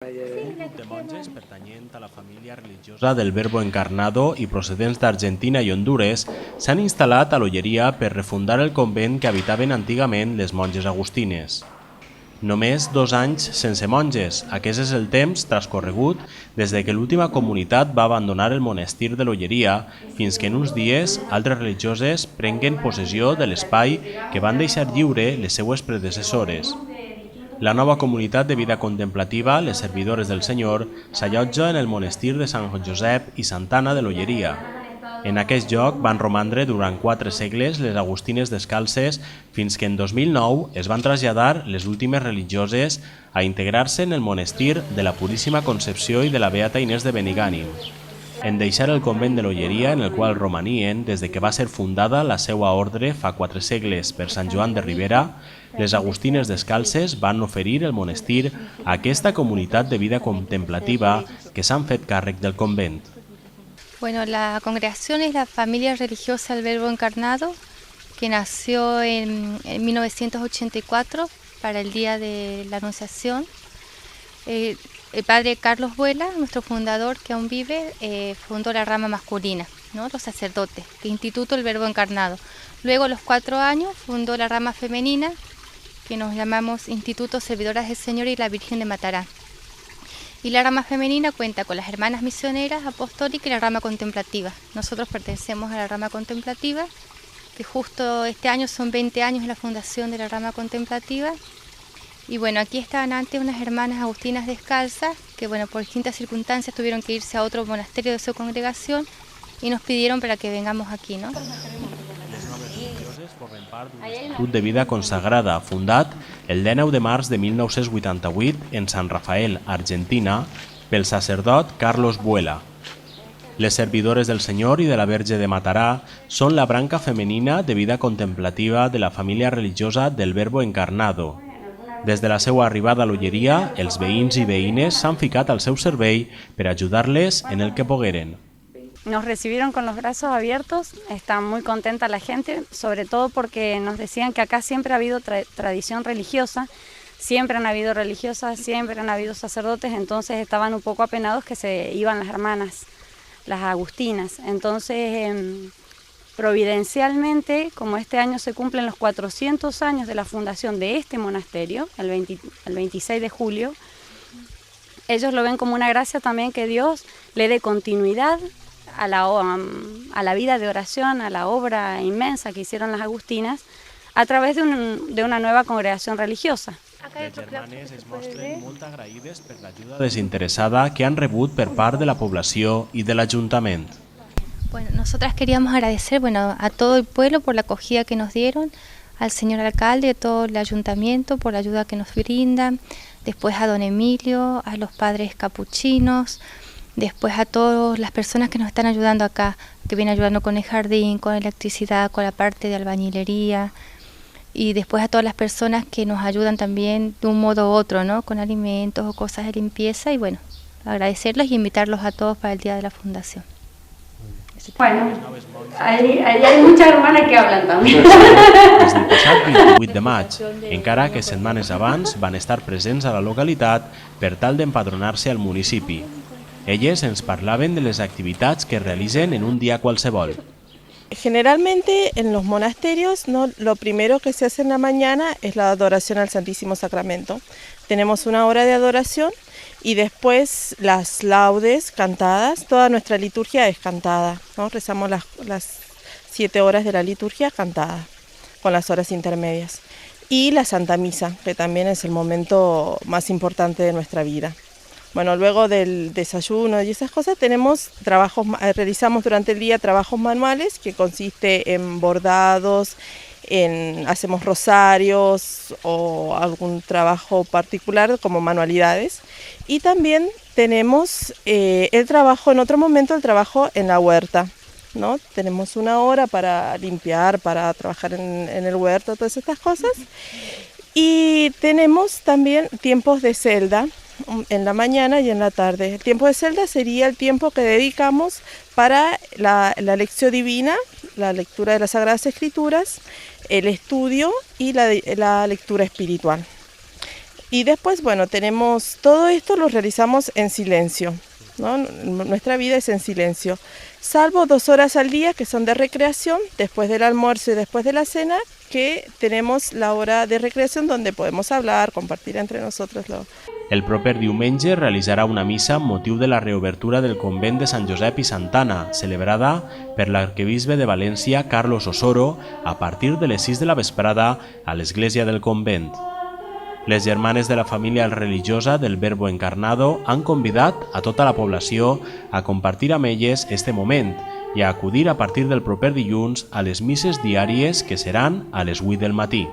Un grup de monges pertanyent a la família religiosa del Verbo Encarnado i procedents d'Argentina i Hondures s'han instal·lat a l'Olleria per refundar el convent que habitaven antigament les monges agustines. Només 2 anys sense monges, aquest és el temps transcorregut des de que l'última comunitat va abandonar el monestir de l'Olleria fins que en uns dies altres religioses prenguen possessió de l'espai que van deixar lliure les seues predecessores. La nova comunitat de vida contemplativa, les servidores del Senyor, s'allotja en el monestir de Sant Josep i Santa Anna de l'Olleria. En aquest lloc van romandre durant 4 segles les agustines descalces fins que en 2009 es van traslladar les últimes religioses a integrar-se en el monestir de la Puríssima Concepció i de la Beata Inés de Benigànim. En deixar el convent de l'Olleria, en el qual romanien des de que va ser fundada la seua ordre fa 4 segles per Sant Joan de Ribera, les agustines descalces van oferir el monestir a aquesta comunitat de vida contemplativa que s'han fet càrrec del convent. Bueno, la congregación es la familia religiosa del Verbo Encarnado, que nació en 1984 para el Día de la Anunciación. El padre Carlos Vuela, nuestro fundador que aún vive, fundó la rama masculina, ¿no? Los sacerdotes, el Instituto del Verbo Encarnado. Luego, a los 4 años, fundó la rama femenina, que nos llamamos Instituto Servidoras del Señor y la Virgen de Matará. Y la rama femenina cuenta con las hermanas misioneras apostólicas y la rama contemplativa. Nosotros pertenecemos a la rama contemplativa, que justo este año son 20 años de la fundación de la rama contemplativa. Y bueno, aquí estaban antes unas hermanas agustinas descalzas, que bueno, por distintas circunstancias tuvieron que irse a otro monasterio de su congregación y nos pidieron para que vengamos aquí, ¿no? Formen part d'un institut de vida consagrada fundat el 19 de març de 1988 en Sant Rafael, Argentina, pel sacerdot Carlos Vuela. Les servidores del Senyor i de la Verge de Matarà són la branca femenina de vida contemplativa de la família religiosa del Verbo Encarnado. Des de la seva arribada a l'Olleria, els veïns i veïnes s'han ficat al seu servei per ajudar-les en el que pogueren. Nos recibieron con los brazos abiertos, está muy contenta la gente, sobre todo porque nos decían que acá siempre ha habido tradición religiosa, siempre han habido religiosas, siempre han habido sacerdotes, entonces estaban un poco apenados que se iban las hermanas, las agustinas. Entonces, providencialmente, como este año se cumplen los 400 años de la fundación de este monasterio, el 26 de julio, ellos lo ven como una gracia también que Dios le dé continuidad a la vida de oración, a la obra inmensa que hicieron las agustinas a través de una nueva congregación religiosa. Les germanes es mostren molt agraïdes per l'ajuda desinteressada que han rebut per part de la població i de l'Ajuntament. Bueno, nosotras queríamos agradecer a todo el pueblo por la acogida que nos dieron, al señor alcalde, a todo el ayuntamiento por la ayuda que nos brindan, después a don Emilio, a los padres capuchinos, después a todas las personas que nos están ayudando acá, que vienen ayudando con el jardín, con electricidad, con la parte de albañilería, y después a todas las personas que nos ayudan también de un modo u otro, ¿no? Con alimentos o cosas de limpieza, y bueno, agradecerlos y invitarlos a todos para el día de la fundación. Bueno, hay muchas hermanas que hablan también. Des del passat 28 de maig, encara que setmanes abans van estar presents a la localitat per tal d'empadronar-se al municipi. Elles ens parlaven de les activitats que realicen en un día qualsevol. Generalmente en los monasterios, ¿no? Lo primero que se hace en la mañana es la adoración al Santísimo Sacramento. Tenemos una hora de adoración y después las laudes cantadas, toda nuestra liturgia es cantada, ¿no? Rezamos las 7 horas de la liturgia cantada, con las horas intermedias. Y la Santa Misa, que también es el momento más importante de nuestra vida. Bueno, luego del desayuno y esas cosas realizamos durante el día trabajos manuales que consiste en bordados, hacemos rosarios o algún trabajo particular como manualidades. Y también tenemos el trabajo en la huerta, ¿no? Tenemos una hora para limpiar, para trabajar en el huerto, todas estas cosas. Y tenemos también tiempos de celda, en la mañana y en la tarde. El tiempo de celda sería el tiempo que dedicamos para la lección divina, la lectura de las Sagradas Escrituras, el estudio y la lectura espiritual. Y después, bueno, tenemos todo esto lo realizamos en silencio, ¿no? Nuestra vida es en silencio, salvo 2 horas al día que son de recreación, después del almuerzo y después de la cena, que tenemos la hora de recreación donde podemos hablar, compartir entre nosotros. El proper diumenge realitzarà una missa amb motiu de la reobertura del convent de Sant Josep i Santana, celebrada per l'arquebisbe de València, Carlos Osoro, a partir de les 6 de la vesprada a l'església del convent. Les germanes de la família religiosa del Verbo Encarnado han convidat a tota la població a compartir amb elles este moment i a acudir a partir del proper dilluns a les misses diàries que seran a les 8 del matí.